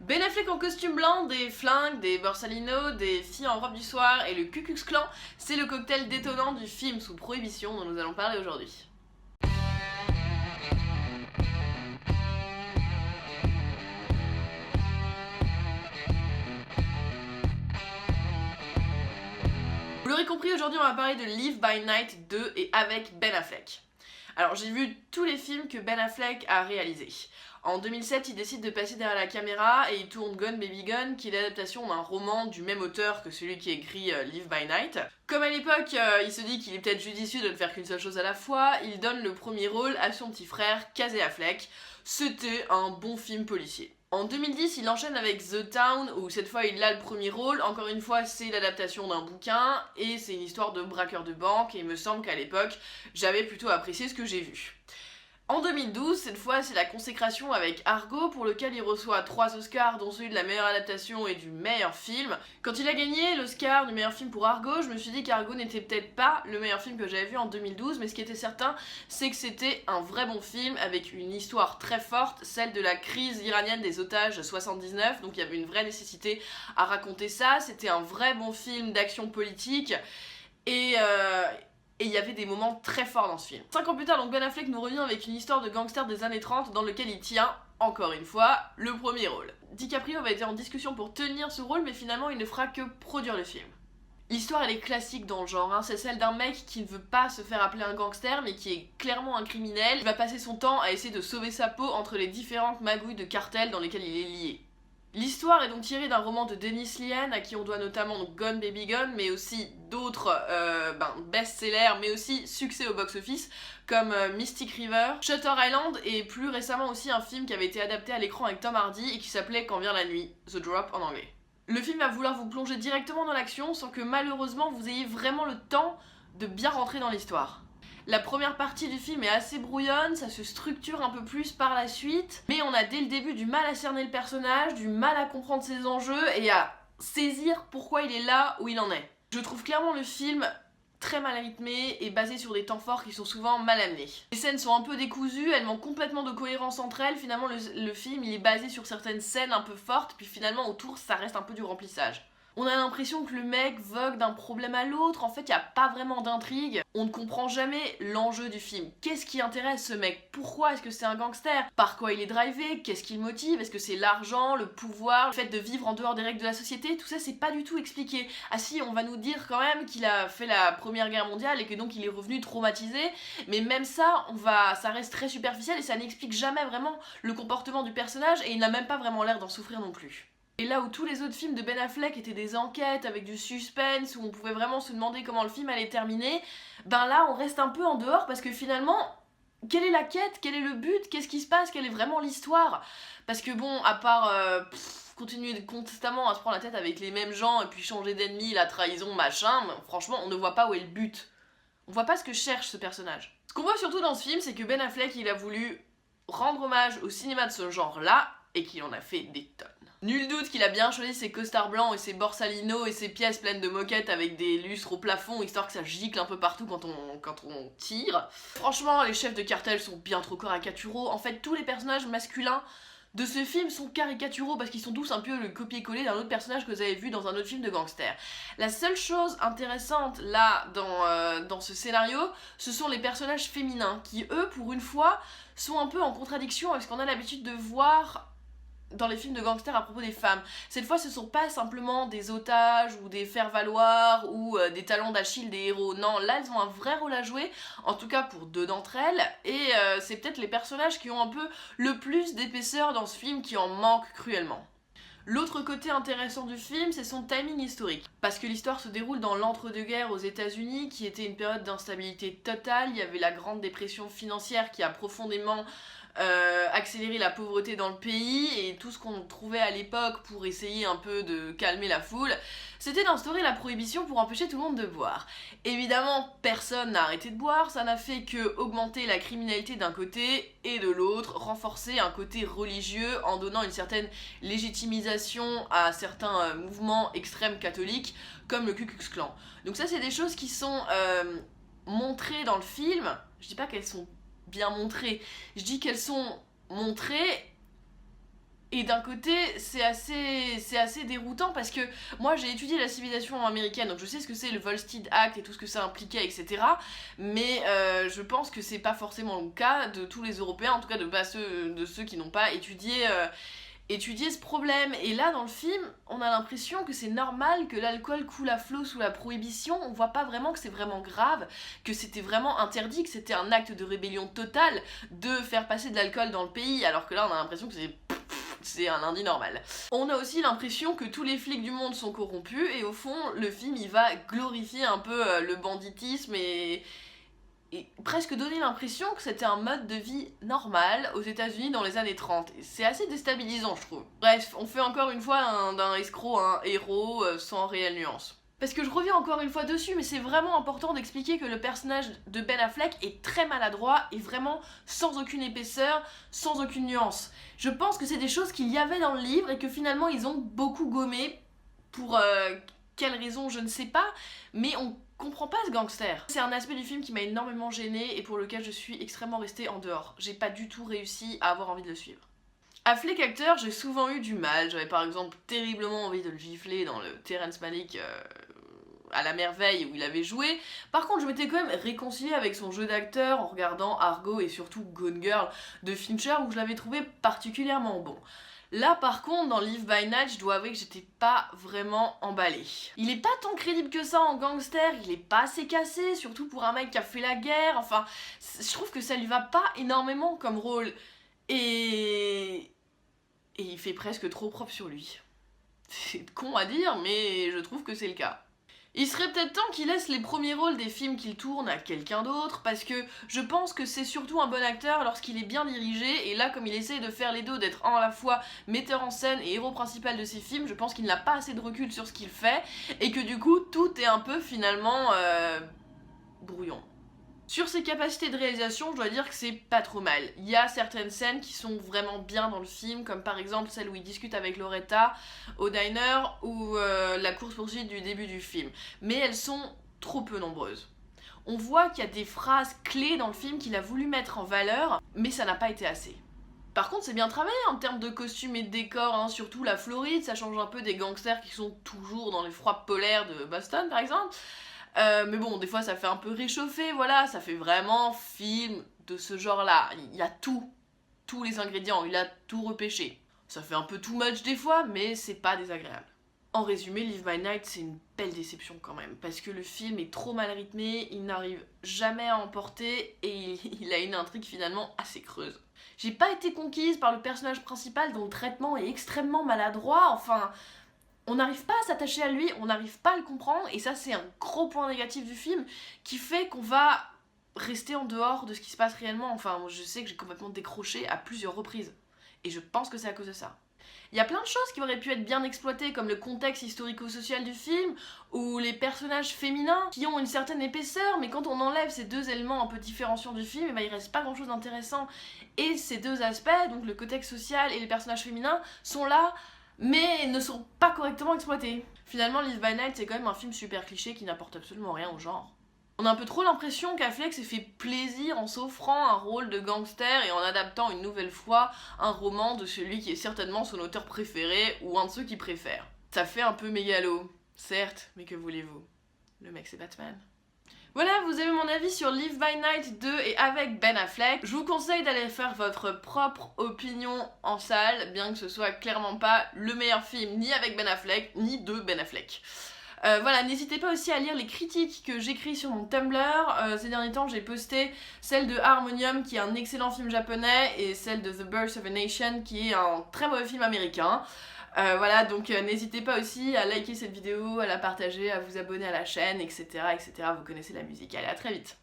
Ben Affleck en costume blanc, des flingues, des Borsalino, des filles en robe du soir et le Ku Klux Klan, c'est le cocktail détonnant du film sous prohibition dont nous allons parler aujourd'hui. Vous l'aurez compris, aujourd'hui on va parler de Live by Night 2 et avec Ben Affleck. Alors j'ai vu tous les films que Ben Affleck a réalisés. En 2007, il décide de passer derrière la caméra et il tourne Gone Baby Gone, qui est l'adaptation d'un roman du même auteur que celui qui écrit Live by Night. Comme à l'époque, il se dit qu'il est peut-être judicieux de ne faire qu'une seule chose à la fois, il donne le premier rôle à son petit frère, Casey Affleck. C'était un bon film policier. En 2010, il enchaîne avec The Town, où cette fois il a le premier rôle. Encore une fois, c'est l'adaptation d'un bouquin, et c'est une histoire de braqueur de banque, et il me semble qu'à l'époque, j'avais plutôt apprécié ce que j'ai vu. En 2012, cette fois, c'est la consécration avec Argo, pour lequel il reçoit 3 Oscars, dont celui de la meilleure adaptation et du meilleur film. Quand il a gagné l'Oscar du meilleur film pour Argo, je me suis dit qu'Argo n'était peut-être pas le meilleur film que j'avais vu en 2012, mais ce qui était certain, c'est que c'était un vrai bon film, avec une histoire très forte, celle de la crise iranienne des otages 79, donc il y avait une vraie nécessité à raconter ça. C'était un vrai bon film d'action politique, et il y avait des moments très forts dans ce film. 5 ans plus tard, donc Ben Affleck nous revient avec une histoire de gangster des années 30 dans lequel il tient, encore une fois, le premier rôle. DiCaprio va être en discussion pour tenir ce rôle, mais finalement il ne fera que produire le film. L'histoire elle est classique dans le genre, c'est celle d'un mec qui ne veut pas se faire appeler un gangster mais qui est clairement un criminel. Il va passer son temps à essayer de sauver sa peau entre les différentes magouilles de cartels dans lesquelles il est lié. L'histoire est donc tirée d'un roman de Dennis Lehane, à qui on doit notamment Gone Baby Gone, mais aussi d'autres best-sellers, mais aussi succès au box-office, comme Mystic River, Shutter Island, et plus récemment aussi un film qui avait été adapté à l'écran avec Tom Hardy et qui s'appelait Quand vient la nuit, The Drop en anglais. Le film va vouloir vous plonger directement dans l'action sans que malheureusement vous ayez vraiment le temps de bien rentrer dans l'histoire. La première partie du film est assez brouillonne, ça se structure un peu plus par la suite, mais on a dès le début du mal à cerner le personnage, du mal à comprendre ses enjeux et à saisir pourquoi il est là où il en est. Je trouve clairement le film très mal rythmé et basé sur des temps forts qui sont souvent mal amenés. Les scènes sont un peu décousues, elles manquent complètement de cohérence entre elles. Finalement le film il est basé sur certaines scènes un peu fortes, puis finalement autour ça reste un peu du remplissage. On a l'impression que le mec vogue d'un problème à l'autre, en fait il n'y a pas vraiment d'intrigue. On ne comprend jamais l'enjeu du film. Qu'est-ce qui intéresse ce mec? Pourquoi est-ce que c'est un gangster? Par quoi il est drivé? Qu'est-ce qui le motive? Est-ce que c'est l'argent, le pouvoir, le fait de vivre en dehors des règles de la société? Tout ça c'est pas du tout expliqué. Ah si, on va nous dire quand même qu'il a fait la Première Guerre mondiale et que donc il est revenu traumatisé, mais même ça, ça reste très superficiel et ça n'explique jamais vraiment le comportement du personnage et il n'a même pas vraiment l'air d'en souffrir non plus. Et là où tous les autres films de Ben Affleck étaient des enquêtes avec du suspense, où on pouvait vraiment se demander comment le film allait terminer, ben là on reste un peu en dehors parce que finalement, quelle est la quête? Quel est le but? Qu'est-ce qui se passe? Quelle est vraiment l'histoire? Parce que bon, à part continuer constamment à se prendre la tête avec les mêmes gens et puis changer d'ennemi, la trahison, machin, franchement on ne voit pas où est le but. On voit pas ce que cherche ce personnage. Ce qu'on voit surtout dans ce film, c'est que Ben Affleck il a voulu rendre hommage au cinéma de ce genre-là et qu'il en a fait des tonnes. Nul doute qu'il a bien choisi ses costards blancs et ses Borsalino et ses pièces pleines de moquettes avec des lustres au plafond histoire que ça gicle un peu partout quand on tire. Franchement, les chefs de cartel sont bien trop caricaturaux. En fait, tous les personnages masculins de ce film sont caricaturaux parce qu'ils sont tous un peu le copier-coller d'un autre personnage que vous avez vu dans un autre film de gangster. La seule chose intéressante là dans ce scénario, ce sont les personnages féminins qui eux, pour une fois, sont un peu en contradiction avec ce qu'on a l'habitude de voir dans les films de gangsters à propos des femmes. Cette fois, ce sont pas simplement des otages ou des faire-valoir ou des talons d'Achille des héros. Non, là, elles ont un vrai rôle à jouer, en tout cas pour 2 d'entre elles, et c'est peut-être les personnages qui ont un peu le plus d'épaisseur dans ce film qui en manquent cruellement. L'autre côté intéressant du film, c'est son timing historique. Parce que l'histoire se déroule dans l'entre-deux-guerres aux États-Unis, qui était une période d'instabilité totale. Il y avait la grande dépression financière qui a profondément accéléré la pauvreté dans le pays, et tout ce qu'on trouvait à l'époque pour essayer un peu de calmer la foule, c'était d'instaurer la prohibition pour empêcher tout le monde de boire. Évidemment, personne n'a arrêté de boire, ça n'a fait que augmenter la criminalité d'un côté et de l'autre, renforcer un côté religieux en donnant une certaine légitimisation à certains mouvements extrêmes catholiques comme le Ku Klux Klan. Donc ça c'est des choses qui sont montrées dans le film. Je dis pas qu'elles sont bien montrées, je dis qu'elles sont montrées Et d'un côté, c'est assez déroutant parce que moi j'ai étudié la civilisation américaine, donc je sais ce que c'est le Volstead Act et tout ce que ça impliquait, etc. Mais je pense que c'est pas forcément le cas de tous les Européens, en tout cas de ceux qui n'ont pas étudié ce problème. Et là, dans le film, on a l'impression que c'est normal que l'alcool coule à flot sous la prohibition. On voit pas vraiment que c'est vraiment grave, que c'était vraiment interdit, que c'était un acte de rébellion totale de faire passer de l'alcool dans le pays, alors que là, on a l'impression que c'est un lundi normal. On a aussi l'impression que tous les flics du monde sont corrompus, et au fond, le film, il va glorifier un peu le banditisme et presque donner l'impression que c'était un mode de vie normal aux États-Unis dans les années 30. Et c'est assez déstabilisant, je trouve. Bref, on fait encore une fois d'un escroc un héros sans réelle nuance. Parce que je reviens encore une fois dessus, mais c'est vraiment important d'expliquer que le personnage de Ben Affleck est très maladroit et vraiment sans aucune épaisseur, sans aucune nuance. Je pense que c'est des choses qu'il y avait dans le livre et que finalement ils ont beaucoup gommé pour quelle raison je ne sais pas, mais on comprend pas ce gangster. C'est un aspect du film qui m'a énormément gênée et pour lequel je suis extrêmement restée en dehors. J'ai pas du tout réussi à avoir envie de le suivre. Affleck acteur, j'ai souvent eu du mal. J'avais par exemple terriblement envie de le gifler dans le Terrence Malick à la merveille où il avait joué. Par contre, je m'étais quand même réconciliée avec son jeu d'acteur en regardant Argo et surtout Gone Girl de Fincher où je l'avais trouvé particulièrement bon. Là par contre dans Live by Night je dois avouer que j'étais pas vraiment emballée. Il est pas tant crédible que ça en gangster, il est pas assez cassé, surtout pour un mec qui a fait la guerre, enfin je trouve que ça lui va pas énormément comme rôle. Et il fait presque trop propre sur lui. C'est con à dire mais je trouve que c'est le cas. Il serait peut-être temps qu'il laisse les premiers rôles des films qu'il tourne à quelqu'un d'autre, parce que je pense que c'est surtout un bon acteur lorsqu'il est bien dirigé, et là comme il essaie de faire les deux, d'être à la fois metteur en scène et héros principal de ses films, je pense qu'il n'a pas assez de recul sur ce qu'il fait, et que du coup tout est un peu finalement brouillon. Sur ses capacités de réalisation, je dois dire que c'est pas trop mal. Il y a certaines scènes qui sont vraiment bien dans le film, comme par exemple celle où il discute avec Loretta au diner ou la course-poursuite du début du film. Mais elles sont trop peu nombreuses. On voit qu'il y a des phrases clés dans le film qu'il a voulu mettre en valeur, mais ça n'a pas été assez. Par contre, c'est bien travaillé en termes de costumes et de décors, hein. Surtout la Floride, ça change un peu des gangsters qui sont toujours dans les froids polaires de Boston par exemple. Mais bon, des fois ça fait un peu réchauffer, voilà, ça fait vraiment film de ce genre-là. Il y a tous les ingrédients, il a tout repêché. Ça fait un peu too much des fois, mais c'est pas désagréable. En résumé, Live by Night, c'est une belle déception quand même, parce que le film est trop mal rythmé, il n'arrive jamais à emporter, et il a une intrigue finalement assez creuse. J'ai pas été conquise par le personnage principal dont le traitement est extrêmement maladroit, enfin... On n'arrive pas à s'attacher à lui, on n'arrive pas à le comprendre, et ça c'est un gros point négatif du film qui fait qu'on va rester en dehors de ce qui se passe réellement. Enfin, je sais que j'ai complètement décroché à plusieurs reprises, et je pense que c'est à cause de ça. Il y a plein de choses qui auraient pu être bien exploitées, comme le contexte historico-social du film, ou les personnages féminins qui ont une certaine épaisseur, mais quand on enlève ces deux éléments un peu différenciants du film, il reste pas grand chose d'intéressant. Et ces deux aspects, donc le contexte social et les personnages féminins, sont là, mais ne sont pas correctement exploités. Finalement, Live by Night, c'est quand même un film super cliché qui n'apporte absolument rien au genre. On a un peu trop l'impression qu'Affleck s'est fait plaisir en s'offrant un rôle de gangster et en adaptant une nouvelle fois un roman de celui qui est certainement son auteur préféré ou un de ceux qu'il préfère. Ça fait un peu mégalo, certes, mais que voulez-vous? Le mec c'est Batman. Voilà, vous avez mon avis sur Live by Night 2 et avec Ben Affleck. Je vous conseille d'aller faire votre propre opinion en salle, bien que ce soit clairement pas le meilleur film ni avec Ben Affleck, ni de Ben Affleck. Voilà, n'hésitez pas aussi à lire les critiques que j'écris sur mon Tumblr. Ces derniers temps, j'ai posté celle de Harmonium, qui est un excellent film japonais, et celle de The Birth of a Nation, qui est un très mauvais film américain. Voilà, donc n'hésitez pas aussi à liker cette vidéo, à la partager, à vous abonner à la chaîne, etc. etc. Vous connaissez la musique. Allez, à très vite.